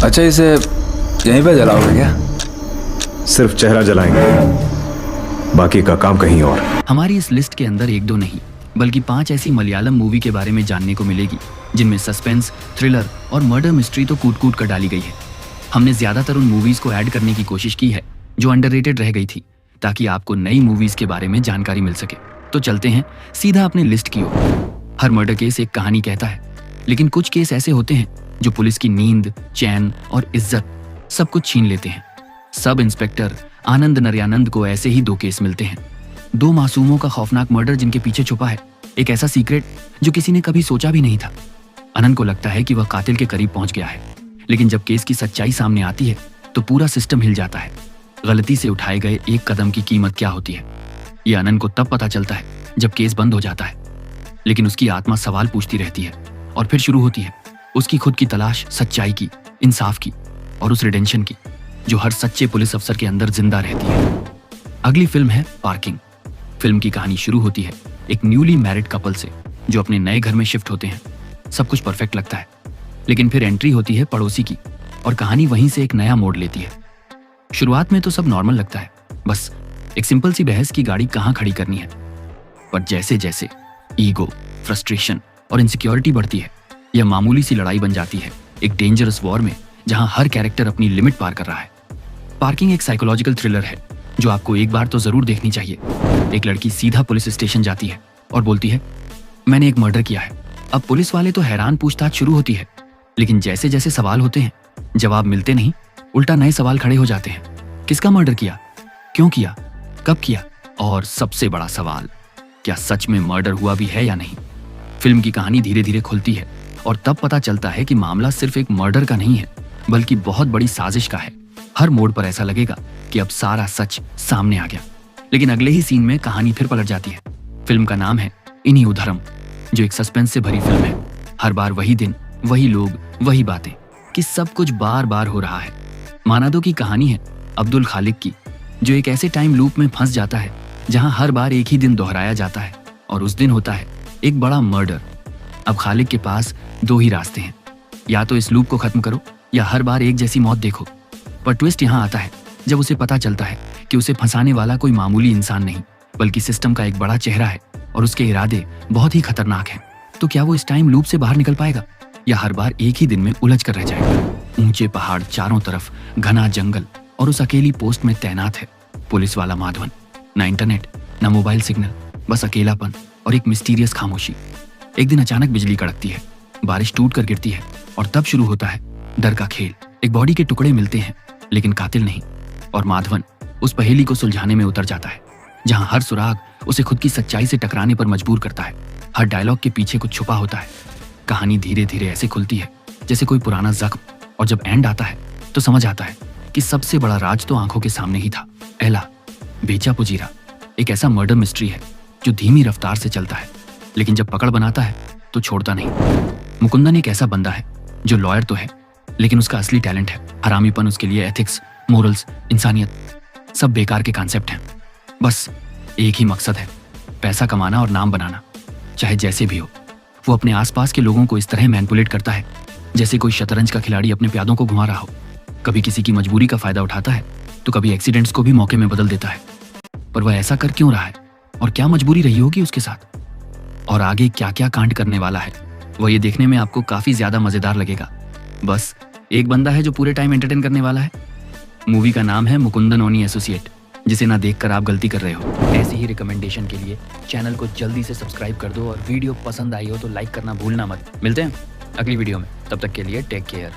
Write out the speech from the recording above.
अच्छा, इसे यहीं पे जलाओगे क्या? सिर्फ चेहरा जलाएंगे, बाकी का काम कहीं और। हमारी इस लिस्ट के अंदर एक दो नहीं बल्कि 5 ऐसी मलयालम मूवी के बारे में जानने को मिलेगी जिनमें सस्पेंस, थ्रिलर और मर्डर मिस्ट्री तो कूट कूट कर डाली गई है। हमने ज्यादातर उन मूवीज को ऐड करने की कोशिश की है जो अंडररेटेड रह गई थी, ताकि आपको नई मूवीज के बारे में जानकारी मिल सके। तो चलते हैं सीधा अपनी लिस्ट की ओर। हर मर्डर केस एक कहानी कहता है, लेकिन कुछ केस ऐसे होते हैं जो पुलिस की नींद, चैन और इज्जत सब कुछ छीन लेते हैं। सब इंस्पेक्टर आनंद नरयानंद को ऐसे ही 2 केस मिलते हैं। 2 मासूमों का खौफनाक मर्डर जिनके पीछे छुपा है एक ऐसा सीक्रेट जो किसी ने कभी सोचा भी नहीं था। आनंद को लगता है कि वह कातिल के करीब पहुंच गया है, लेकिन जब केस की सच्चाई सामने आती है तो पूरा सिस्टम हिल जाता है। गलती से उठाए गए एक कदम की कीमत क्या होती है, यह आनंद को तब पता चलता है जब केस बंद हो जाता है। लेकिन उसकी आत्मा सवाल पूछती रहती है और फिर शुरू होती है उसकी खुद की तलाश सच्चाई की, इंसाफ की और उस रिडेंशन की जो हर सच्चे पुलिस अफसर के अंदर जिंदा रहती है। अगली फिल्म है पार्किंग। फिल्म की कहानी शुरू होती है एक न्यूली मैरिड कपल से जो अपने नए घर में शिफ्ट होते हैं। सब कुछ परफेक्ट लगता है, लेकिन फिर एंट्री होती है पड़ोसी की और कहानी वहीं से एक नया मोड़ लेती है। शुरुआत में तो सब नॉर्मल लगता है, बस एक सिंपल सी बहस की गाड़ी कहाँ खड़ी करनी है। पर जैसे जैसे ईगो, फ्रस्ट्रेशन और इनसिक्योरिटी बढ़ती है, यह मामूली सी लड़ाई बन जाती है एक डेंजरस वॉर में जहां हर कैरेक्टर अपनी लिमिट पार कर रहा है। पार्किंग एक साइकोलॉजिकल थ्रिलर है जो आपको एक बार तो जरूर देखनी चाहिए। एक लड़की सीधा पुलिस स्टेशन जाती है और बोलती है, मैंने एक मर्डर किया है। अब पुलिस वाले तो हैरान, पूछताछ शुरू होती है, लेकिन जैसे जैसे सवाल होते हैं जवाब मिलते नहीं, उल्टा नए सवाल खड़े हो जाते हैं। किसका मर्डर किया, क्यों किया, कब किया, और सबसे बड़ा सवाल, क्या सच में मर्डर हुआ भी है या नहीं। फिल्म की कहानी धीरे धीरे खुलती है और तब पता चलता है कि मामला सिर्फ एक मर्डर का नहीं है बल्कि बहुत बड़ी साजिश का है। हर मोड़ पर ऐसा लगेगा कि अब सारा सच सामने आ गया, लेकिन अगले ही सीन में कहानी फिर पलट जाती है। फिल्म का नाम है इन्हीं उधरम, जो एक सस्पेंस से भरी फिल्म है। हर बार वही दिन, वही लोग, वही बातें, कि सब कुछ बार बार हो रहा है। मानादो की कहानी है अब्दुल खालिक की, जो एक ऐसे टाइम लूप में फंस जाता है जहां हर बार एक ही दिन दोहराया जाता है और उस दिन होता है एक बड़ा मर्डर। अब खालिक के पास 2 ही रास्ते हैं, या तो इस लूप को खत्म करो या हर बार एक जैसी मौत देखो। पर ट्विस्ट यहाँ आता है जब उसे पता चलता है कि उसे फंसाने वाला कोई मामूली इंसान नहीं बल्कि सिस्टम का एक बड़ा चेहरा है और उसके इरादे बहुत ही खतरनाक हैं। तो क्या वो इस टाइम लूप से बाहर निकल पाएगा या हर बार एक ही दिन में उलझ कर रह जाएगा। ऊंचे पहाड़, चारों तरफ घना जंगल और उस अकेली पोस्ट में तैनात है पुलिस वाला माधवन। ना इंटरनेट, ना मोबाइल सिग्नल, बस अकेलापन और एक मिस्टीरियस खामोशी। एक दिन अचानक बिजली कड़कती है, बारिश टूट कर गिरती है और तब शुरू होता है डर का खेल। एक बॉडी के टुकड़े मिलते हैं लेकिन कातिल नहीं, और माधवन उस पहेली को सुलझाने में उतर जाता है जहां हर सुराग उसे खुद की सच्चाई से टकराने पर मजबूर करता है। हर डायलॉग के पीछे कुछ छुपा होता है। कहानी धीरे धीरे ऐसे खुलती है जैसे कोई पुराना जख्म, और जब एंड आता है तो समझ आता है कि सबसे बड़ा राज तो आंखों के सामने ही था। एला बेचा पुजीरा एक ऐसा मर्डर मिस्ट्री है जो धीमी रफ्तार से चलता है, लेकिन जब पकड़ बनाता है तो छोड़ता नहीं। मुकुंदन एक ऐसा बंदा है जो लॉयर तो है, लेकिन उसका असली टैलेंट है हरामीपन। उसके लिए एथिक्स, मोरल्स, इंसानियत सब बेकार के कॉन्सेप्ट हैं। बस एक ही मकसद है, पैसा कमाना और नाम बनाना, चाहे जैसे भी हो। वो अपने आसपास के लोगों को इस तरह मैनिपुलेट करता है जैसे कोई शतरंज का खिलाड़ी अपने प्यादों को घुमा रहा हो। कभी किसी की मजबूरी का फायदा उठाता है तो कभी एक्सीडेंट्स को भी मौके में बदल देता है। पर वह ऐसा कर क्यों रहा है और क्या मजबूरी रही होगी उसके साथ, और आगे क्या क्या कांड करने वाला है, वह ये देखने में आपको काफी ज्यादा मजेदार लगेगा। बस एक बंदा है जो पूरे टाइम एंटरटेन करने वाला है। मूवी का नाम है मुकुंदन ओनी एसोसिएट, जिसे ना देखकर आप गलती कर रहे हो। ऐसी ही रिकमेंडेशन के लिए चैनल को जल्दी से सब्सक्राइब कर दो और वीडियो पसंद आई हो तो लाइक करना भूलना मत। मिलते हैं अगली वीडियो में, तब तक के लिए टेक केयर।